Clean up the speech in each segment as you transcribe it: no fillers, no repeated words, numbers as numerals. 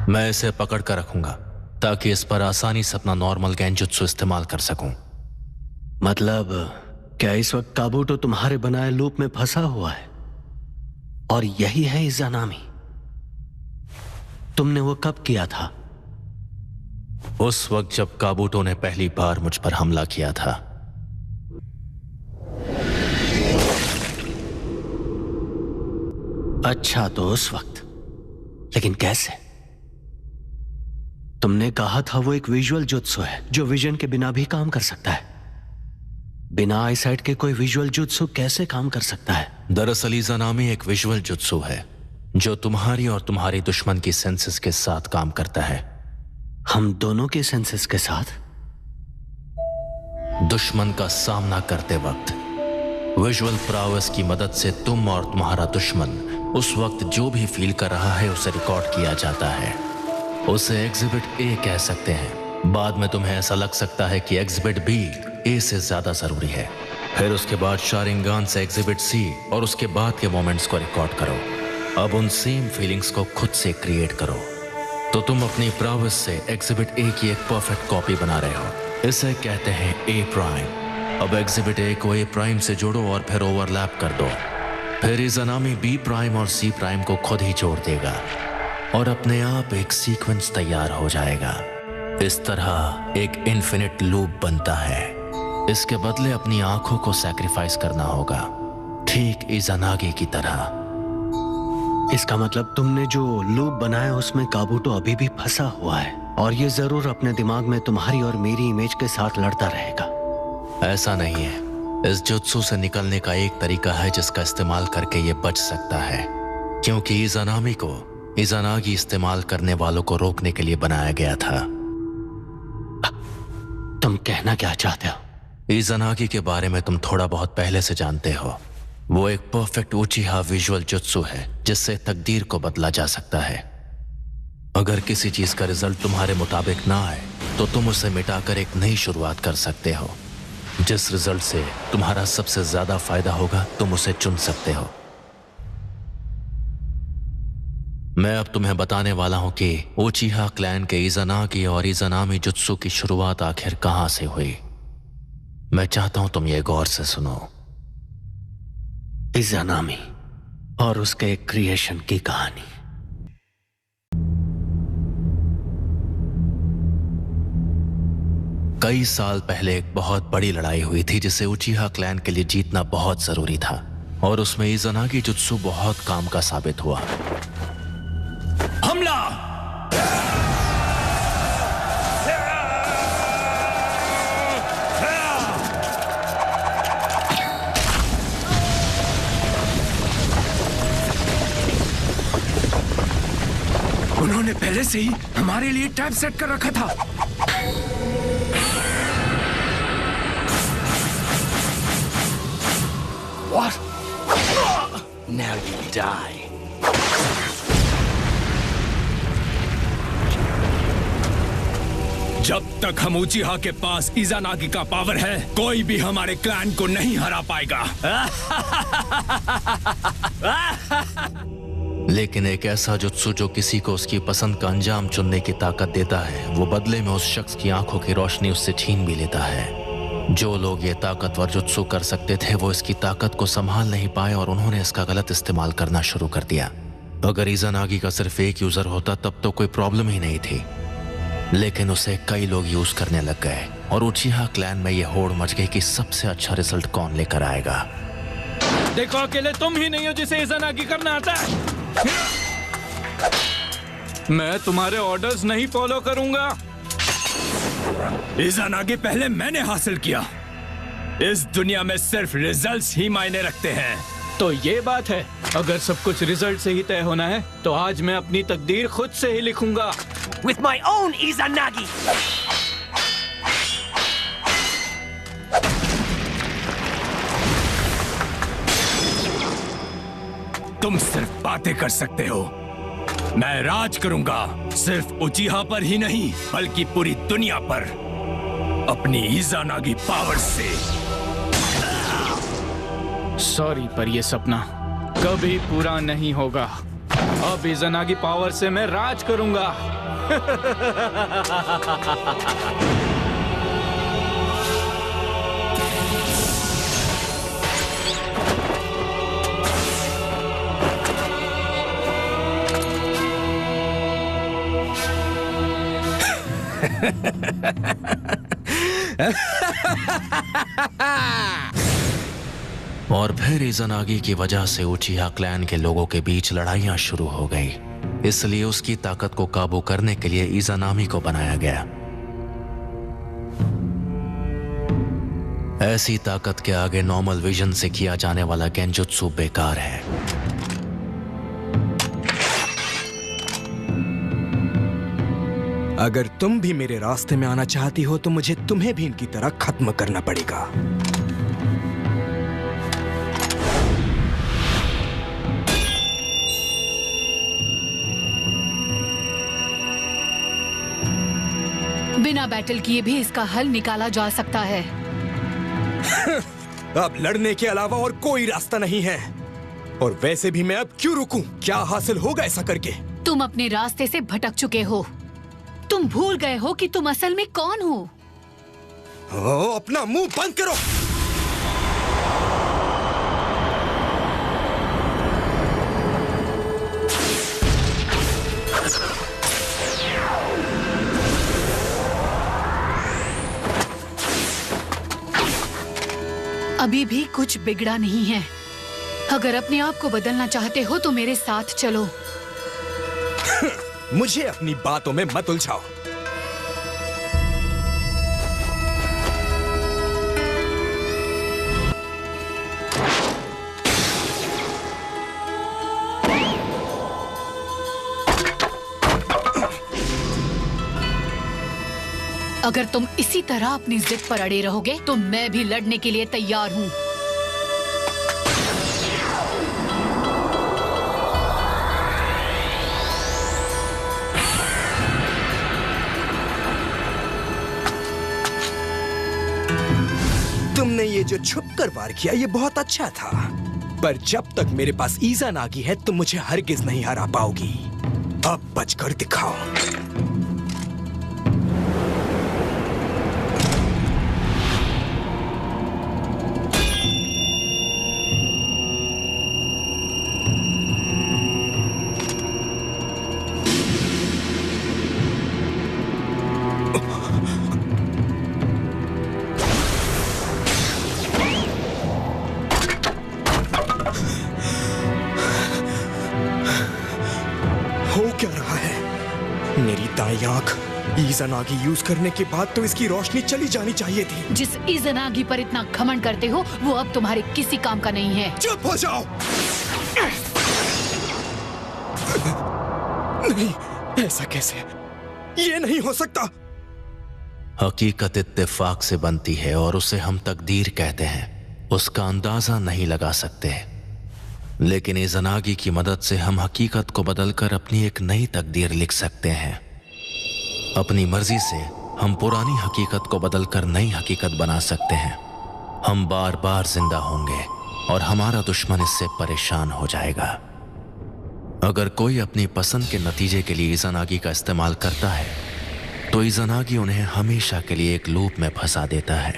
मैं इसे पकड़ कर रखूंगा ताकि इस पर आसानी से अपना नॉर्मल गेंजुत्सु इस्तेमाल कर सकूं। मतलब क्या इस वक्त काबूटो तुम्हारे बनाए लूप में फंसा हुआ है और यही है इज़ानामी? तुमने वो कब किया था? उस वक्त जब काबूटो ने पहली बार मुझ पर हमला किया था। अच्छा, तो उस वक्त। लेकिन कैसे? तुमने कहा था वो एक विजुअल जुत्सु है जो विजन के बिना भी काम कर सकता है। बिना आईसाइट के कोई विजुअल जुत्सु कैसे काम कर सकता है? दरअसल इज़ानामी एक विजुअल जुत्सु है जो तुम्हारी और तुम्हारी दुश्मन की सेंसेस के साथ काम करता है। हम दोनों के सेंसेस के साथ? दुश्मन का सामना करते वक्त विजुअल प्रावस की मदद से तुम और तुम्हारा दुश्मन उस वक्त जो भी फील कर रहा है उसे रिकॉर्ड किया जाता है। उसे एग्जिबिट ए कह सकते हैं। बाद में तुम्हें ऐसा लग सकता है कि एग्जिबिट बी ए से ज्यादा जरूरी है। फिर उसके बाद शारिंगान से एग्जिबिट सी और उसके बाद के मोमेंट्स को रिकॉर्ड करो। अब उन सेम फीलिंग्स को खुद से क्रिएट करो तो तुम अपनी प्रावस से एग्जिबिट ए की एक परफेक्ट कॉपी बना रहे हो। इसे कहते हैं ए प्राइम। अब एग्जिबिट ए को ए प्राइम से जोड़ो और फिर ओवरलैप कर दो। फिर इज़ानामी बी प्राइम और सी प्राइम को खुद ही जोड़ देगा और अपने आप एक सीक्वेंस तैयार हो जाएगा। इस तरह एक इन्फिनिट लूप बनता है। इसके बदले अपनी आंखों को सैक्रिफाइस करना होगा, ठीक इज़ानागी की तरह। इसका मतलब तुमने जो लूप बनाया उसमें काबूटो अभी भी फंसा हुआ है और ये जरूर अपने दिमाग में तुम्हारी और मेरी इमेज के साथ लड़ता रहेगा। ऐसा नहीं है। इस जुत्सु से निकलने का एक तरीका है जिसका इस्तेमाल करके ये बच सकता है, क्योंकि इज़ानामी को इज़ानागी इस्तेमाल करने वालों को रोकने के लिए बनाया गया था। तुम कहना क्या चाहते हो? इज़ानागी के बारे में तुम थोड़ा बहुत पहले से जानते हो। वो एक परफेक्ट उचिहा विजुअल जुत्सु है जिससे तकदीर को बदला जा सकता है। अगर किसी चीज का रिजल्ट तुम्हारे मुताबिक ना आए तो तुम उसे मिटाकर एक नई शुरुआत कर सकते हो। जिस रिजल्ट से तुम्हारा सबसे ज्यादा फायदा होगा तुम उसे चुन सकते हो। मैं अब तुम्हें बताने वाला हूं कि उचिहा क्लैन के इज़ानागी और इज़ानामी जुत्सु की शुरुआत आखिर कहां से हुई। मैं चाहता हूं तुम ये गौर से सुनो। इज़ानामी और उसके क्रिएशन की कहानी। कई साल पहले एक बहुत बड़ी लड़ाई हुई थी जिसे उचिहा क्लैन के लिए जीतना बहुत जरूरी था और उसमें इज़ानागी जुत्सु बहुत काम का साबित हुआ। हमला! उन्होंने पहले से ही हमारे लिए ट्रैप सेट कर रखा था। What? Now you die. जब तक हम उचिहा के पास इज़ानागी का पावर है, कोई भी हमारे क्लैन को नहीं हरा पाएगा। लेकिन एक ऐसा जुत्सु जो किसी को उसकी पसंद का अंजाम चुनने की ताकत देता है, वो बदले में उस शख्स की आंखों की रोशनी उससे छीन भी लेता है। जो लोग ये ताकतवर जुत्सु कर सकते थे वो इसकी ताकत को संभाल नहीं पाए और उन्होंने इसका गलत इस्तेमाल करना शुरू कर दिया। अगर इज़ानागी का सिर्फ एक यूजर होता तब तो कोई प्रॉब्लम ही नहीं थी, लेकिन उसे कई लोग यूज करने लग गए और उचिहा क्लैन में ये होड़ मच गई कि सबसे अच्छा रिजल्ट कौन लेकर आएगा। देखो, अकेले तुम ही नहीं हो जिसे इज़ानागी करना आता है। मैं तुम्हारे ऑर्डर्स नहीं फॉलो करूंगा। इज़ानागी पहले मैंने हासिल किया। इस दुनिया में सिर्फ रिजल्ट्स ही मायने रखते हैं। तो ये बात है, अगर सब कुछ रिजल्ट से ही तय होना है तो आज मैं अपनी तकदीर खुद से ही लिखूंगा। With my own Izanagi! तुम सिर्फ बातें कर सकते हो, मैं राज करूंगा। सिर्फ उचिहा पर ही नहीं बल्कि पूरी दुनिया पर, अपनी इज़ानागी पावर से। सॉरी, पर यह सपना कभी पूरा नहीं होगा। अब इज़ानागी पावर से मैं राज करूंगा। और फिर इज़ानागी की वजह से उचिहा क्लैन के लोगों के बीच लड़ाइयां शुरू हो गई। इसलिए उसकी ताकत को काबू करने के लिए इज़ानामी को बनाया गया। ऐसी ताकत के आगे नॉर्मल विजन से किया जाने वाला गेंजुत्सु बेकार है। अगर तुम भी मेरे रास्ते में आना चाहती हो तो मुझे तुम्हें भी इनकी तरह खत्म करना पड़ेगा। बिना बैटल किए भी इसका हल निकाला जा सकता है। अब लड़ने के अलावा और कोई रास्ता नहीं है। और वैसे भी मैं अब क्यों रुकूं? क्या हासिल होगा ऐसा करके? तुम अपने रास्ते से भटक चुके हो। तुम भूल गए हो कि तुम असल में कौन हो। अपना मुंह बंद करो। अभी भी कुछ बिगड़ा नहीं है। अगर अपने आप को बदलना चाहते हो तो मेरे साथ चलो। मुझे अपनी बातों में मत उलझाओ। अगर तुम इसी तरह अपनी जिद पर अड़े रहोगे तो मैं भी लड़ने के लिए तैयार हूँ। तुमने ये जो छुपकर वार किया ये बहुत अच्छा था, पर जब तक मेरे पास इज़ानागी है तुम मुझे हरगिज नहीं हरा पाओगी। अब बचकर दिखाओ। क्या रहा है? मेरी दाईं आंख इज़ानागी यूज करने के बाद तो इसकी रोशनी चली जानी चाहिए थी। जिस इज़ानागी पर इतना घमंड करते हो वो अब तुम्हारे किसी काम का नहीं है। चुप हो जाओ। नहीं, ऐसा कैसे? ये नहीं हो सकता। हकीकत इत्तेफाक से बनती है और उसे हम तकदीर कहते हैं। उसका अंदाजा नहीं लगा सकते, लेकिन इज़ानागी की मदद से हम हकीकत को बदलकर अपनी एक नई तकदीर लिख सकते हैं। अपनी मर्जी से हम पुरानी हकीकत को बदलकर नई हकीकत बना सकते हैं। हम बार बार जिंदा होंगे और हमारा दुश्मन इससे परेशान हो जाएगा। अगर कोई अपनी पसंद के नतीजे के लिए इज़ानागी का इस्तेमाल करता है तो इज़ानागी उन्हें हमेशा के लिए एक लूप में फंसा देता है।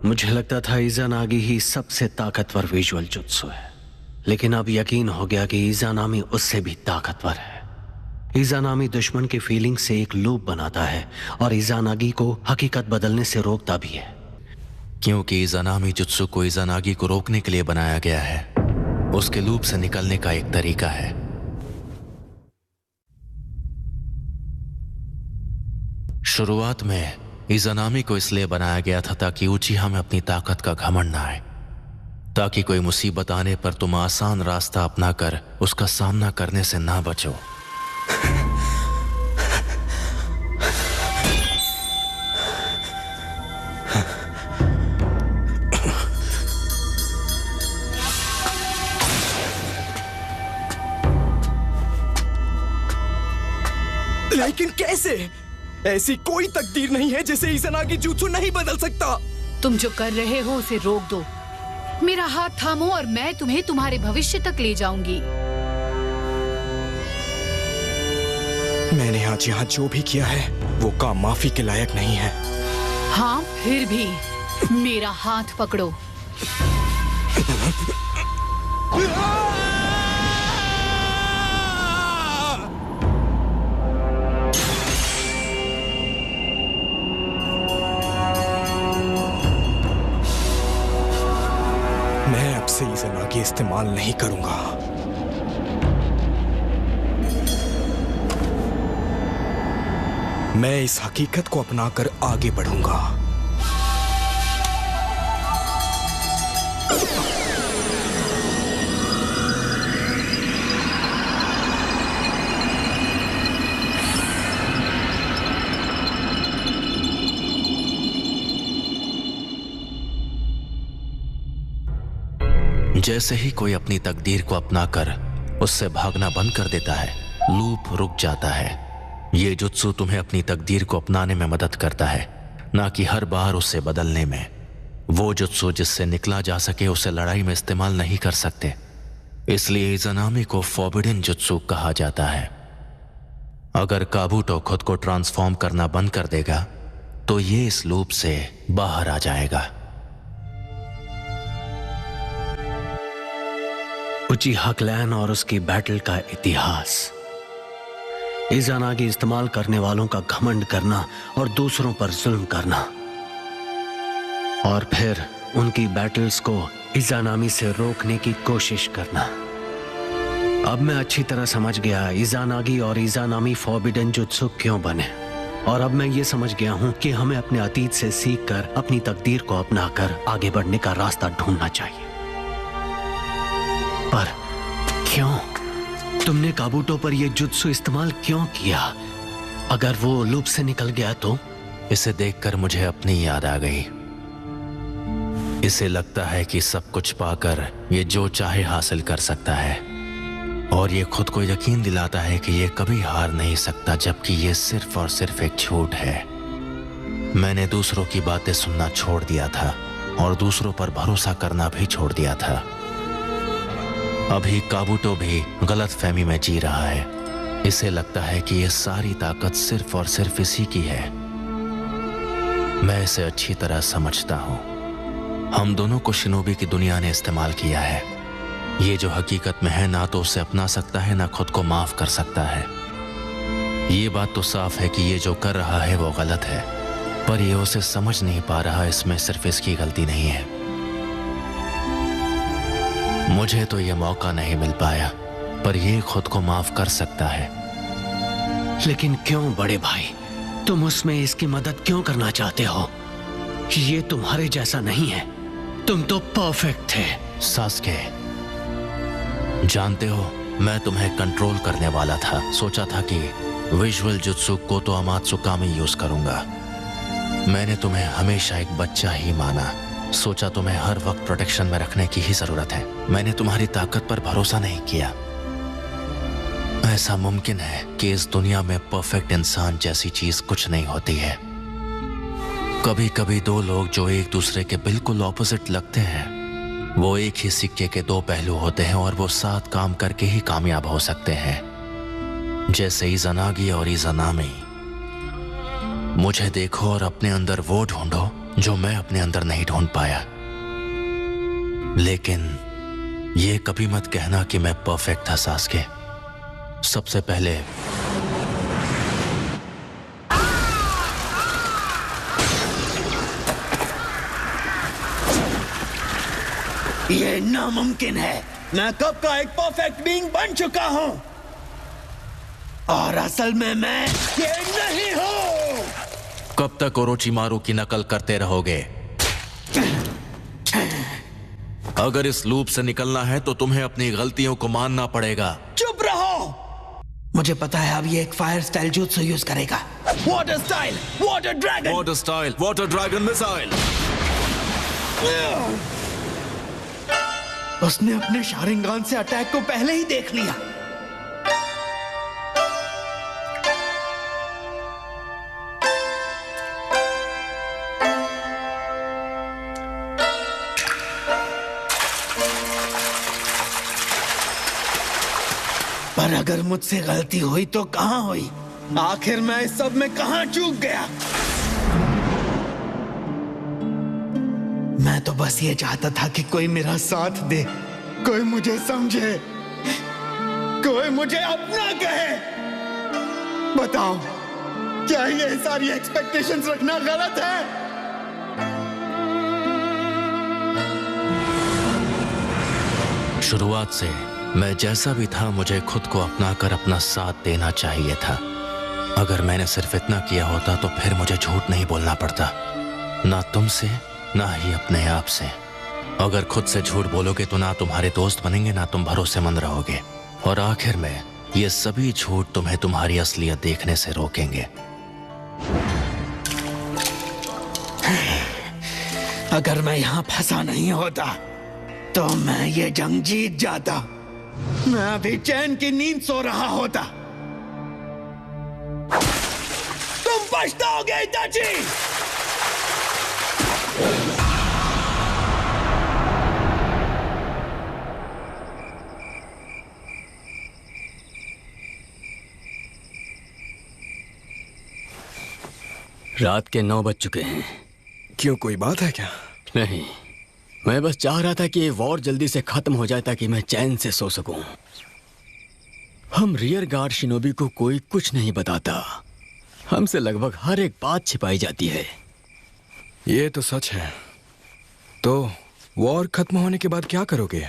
मुझे लगता था इज़ानागी ही सबसे ताकतवर विजुअल जुत्सु है, लेकिन अब यकीन हो गया कि इज़ानामी उससे भी ताकतवर है। इज़ानामी दुश्मन के फीलिंग से एक लूप बनाता है और इज़ानागी को हकीकत बदलने से रोकता भी है। क्योंकि इज़ानामी जुत्सु को इज़ानागी को रोकने के लिए बनाया गया है, उसके लूप से निकलने का एक तरीका है। शुरुआत में इज़ानामी को इसलिए बनाया गया था ताकि उचिहा में अपनी ताकत का घमंड ना आए, ताकि कोई मुसीबत आने पर तुम आसान रास्ता अपनाकर उसका सामना करने से ना बचो। लेकिन कैसे? ऐसी कोई तकदीर नहीं है जिसे इज़ानागी जुत्सु नहीं बदल सकता। तुम जो कर रहे हो उसे रोक दो। मेरा हाथ थामो और मैं तुम्हें तुम्हारे भविष्य तक ले जाऊंगी। मैंने आज यहाँ जो भी किया है वो काम माफी के लायक नहीं है। हाँ, फिर भी मेरा हाथ पकड़ो। मैं अब से इज़ानागी इस्तेमाल नहीं करूंगा। मैं इस हकीकत को अपनाकर आगे बढ़ूंगा। जैसे ही कोई अपनी तकदीर को अपनाकर उससे भागना बंद कर देता है, लूप रुक जाता है। ये जुत्सु तुम्हें अपनी तकदीर को अपनाने में मदद करता है, ना कि हर बार उसे बदलने में। वो जुत्सु जिससे निकला जा सके उसे लड़ाई में इस्तेमाल नहीं कर सकते, इसलिए इज़ानामी को फॉरबिडन जुत्सु कहा जाता है। अगर काबूटो खुद को ट्रांसफॉर्म करना बंद कर देगा तो ये इस लूप से बाहर आ जाएगा। उचिहा क्लैन और उसकी बैटल का इतिहास। इज़ानागी इस्तेमाल करने वालों का घमंड करना और दूसरों पर जुल्म करना, और फिर उनकी बैटल्स को इज़ानामी से रोकने की कोशिश करना। अब मैं अच्छी तरह समझ गया इज़ानागी और इज़ानामी फॉरबिडन जुत्सु क्यों बने, और अब मैं ये समझ गया हूं कि हमें अपने अतीत से सीखकर अपनी तकदीर को अपनाकर आगे बढ़ने का रास्ता ढूंढना चाहिए। पर क्यों? तुमने काबूटो पर यह जुत्सु इस्तेमाल क्यों किया? अगर वो लूप से निकल गया तो? इसे देखकर मुझे अपनी याद आ गई। इसे लगता है कि सब कुछ पाकर ये जो चाहे हासिल कर सकता है, और ये खुद को यकीन दिलाता है कि ये कभी हार नहीं सकता, जबकि ये सिर्फ और सिर्फ एक झूठ है। मैंने दूसरों की बातें सुनना छोड़ दिया था और दूसरों पर भरोसा करना भी छोड़ दिया था। अभी काबूटो भी गलत फहमी में जी रहा है। इसे लगता है कि ये सारी ताकत सिर्फ और सिर्फ इसी की है। मैं इसे अच्छी तरह समझता हूं। हम दोनों को शिनोबी की दुनिया ने इस्तेमाल किया है। ये जो हकीकत में है ना तो उसे अपना सकता है ना खुद को माफ कर सकता है। ये बात तो साफ है कि ये जो कर रहा है वो गलत है, पर ये उसे समझ नहीं पा रहा। इसमें सिर्फ इसकी गलती नहीं है। मुझे तो ये मौका नहीं मिल पाया, पर ये खुद को माफ कर सकता है। लेकिन क्यों बड़े भाई? तुम उसमें इसकी मदद क्यों करना चाहते हो? ये तुम्हारे जैसा नहीं है। तुम तो परफेक्ट थे। सास्के, जानते हो मैं तुम्हें कंट्रोल करने वाला था। सोचा था कि विजुअल जुत्सु को तो अमात्सुका में यूज करूंगा। मैंने तुम्हें हमेशा एक बच्चा ही माना। सोचा तुम्हें हर वक्त प्रोटेक्शन में रखने की ही जरूरत है। मैंने तुम्हारी ताकत पर भरोसा नहीं किया। ऐसा मुमकिन है कि इस दुनिया में परफेक्ट इंसान जैसी चीज कुछ नहीं होती है। कभी कभी दो लोग जो एक दूसरे के बिल्कुल ऑपोजिट लगते हैं, वो एक ही सिक्के के दो पहलू होते हैं और वो साथ काम करके ही कामयाब हो सकते हैं। जैसे इज़ानागी और इज़ानामी। मुझे देखो और अपने अंदर वो ढूंढो जो मैं अपने अंदर नहीं ढूंढ पाया। लेकिन ये कभी मत कहना कि मैं परफेक्ट था सास्के। सबसे पहले ये नामुमकिन है। मैं कब का एक परफेक्ट बीइंग बन चुका हूं, और असल में मैं ये नहीं हूं। कब तक ओरोचिमारू की नकल करते रहोगे? अगर इस लूप से निकलना है तो तुम्हें अपनी गलतियों को मानना पड़ेगा। चुप रहो। मुझे पता है अब ये एक फायर स्टाइल जुत्सु यूज करेगा। Water style water dragon. Water style water dragon missile. उसने अपने शारिंगान से अटैक को पहले ही देख लिया। पर अगर मुझसे गलती हुई तो कहां हुई? आखिर मैं इस सब में कहां चूक गया? मैं तो बस ये चाहता था कि कोई मेरा साथ दे, कोई मुझे समझे, कोई मुझे अपना कहे। बताओ, क्या ये सारी एक्सपेक्टेशंस रखना गलत है? शुरुआत से मैं जैसा भी था, मुझे खुद को अपनाकर अपना साथ देना चाहिए था। अगर मैंने सिर्फ इतना किया होता तो फिर मुझे झूठ नहीं बोलना पड़ता, ना तुमसे ना ही अपने आप से। अगर खुद से झूठ बोलोगे तो ना तुम्हारे दोस्त बनेंगे, ना तुम भरोसेमंद रहोगे, और आखिर में ये सभी झूठ तुम्हें तुम्हारी असलियत देखने से रोकेंगे। अगर मैं यहां फंसा नहीं होता तो मैं ये जंग जीत जाता। मैं अभी चैन की नींद सो रहा होता। तुम पछताओगे इताची। रात के 9 बज चुके हैं। क्यों, कोई बात है क्या? नहीं, मैं बस चाह रहा था कि ये वॉर जल्दी से खत्म हो जाए ताकि मैं चैन से सो सकूं। हम रियर गार्ड शिनोबी को कोई कुछ नहीं बताता। हमसे लगभग हर एक बात छिपाई जाती है। ये तो सच है। तो वॉर खत्म होने के बाद क्या करोगे?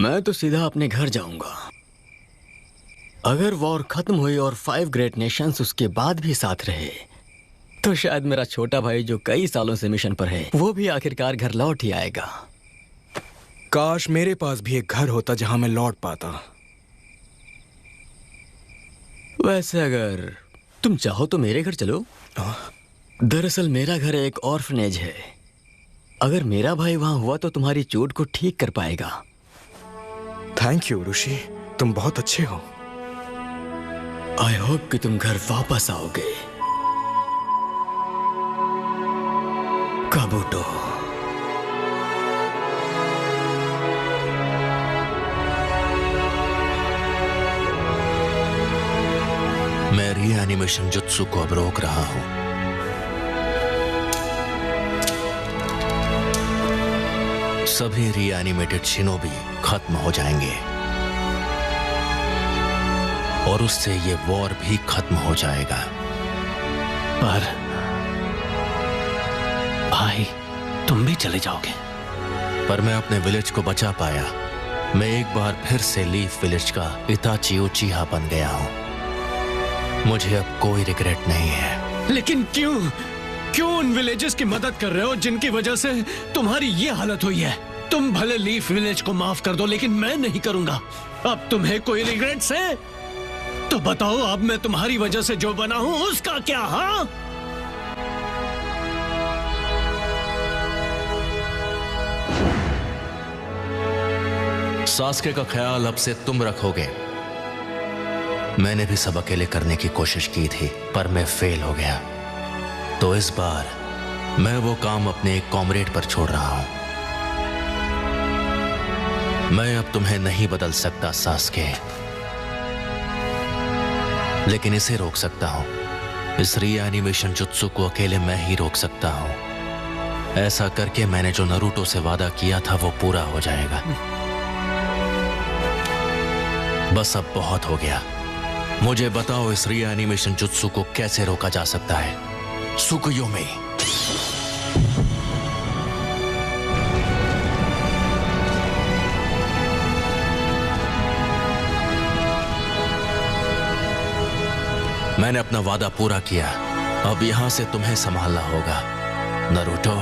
मैं तो सीधा अपने घर जाऊंगा। अगर वॉर खत्म हुई और 5 ग्रेट नेशंस उसके बाद भी साथ रहे तो शायद मेरा छोटा भाई जो कई सालों से मिशन पर है वो भी आखिरकार घर लौट ही आएगा। काश मेरे पास भी एक घर होता जहां मैं लौट पाता। वैसे अगर तुम चाहो तो मेरे घर चलो। दरअसल मेरा घर एक ऑर्फनेज है। अगर मेरा भाई वहां हुआ तो तुम्हारी चोट को ठीक कर पाएगा। थैंक यू ऋषि, तुम बहुत अच्छे हो। आई होप कि तुम घर वापस आओगे। काबूटो। मैं रीएनिमेशन जुत्सु को अब रोक रहा हूं। सभी रीएनिमेटेड शिनोबी खत्म हो जाएंगे और उससे ये वॉर भी खत्म हो जाएगा। पर भाई, तुम भी चले जाओगे। पर मैं अपने विलेज को बचा पाया। मैं एक बार फिर से लीफ विलेज का इताची उचिहा बन गया हूं। मुझे अब कोई रिग्रेट नहीं है। लेकिन क्यों उन विलेजेस की मदद कर रहे हो जिनकी वजह से तुम्हारी ये हालत हुई है? तुम भले लीफ विलेज को माफ कर दो, लेकिन मैं नहीं करूंगा। अब तुम्हें कोई रिग्रेट्स है तो बताओ, अब मैं तुम्हारी वजह से जो बना हूं उसका क्या? हाँ, सास्के का ख्याल अब से तुम रखोगे। मैंने भी सब अकेले करने की कोशिश की थी, पर मैं फेल हो गया। तो इस बार मैं वो काम अपने एक कॉमरेड पर छोड़ रहा हूं। मैं अब तुम्हें नहीं बदल सकता सास्के, लेकिन इसे रोक सकता हूं। इस रीएनिमेशन जुत्सु को अकेले मैं ही रोक सकता हूं। ऐसा करके मैंने जो नारुतो से वादा किया था वो पूरा हो जाएगा। बस अब बहुत हो गया। मुझे बताओ, इस रीएनिमेशन जुत्सु को कैसे रोका जा सकता है? सुकुयोमी। मैंने अपना वादा पूरा किया। अब यहां से तुम्हें संभालना होगा नारुतो।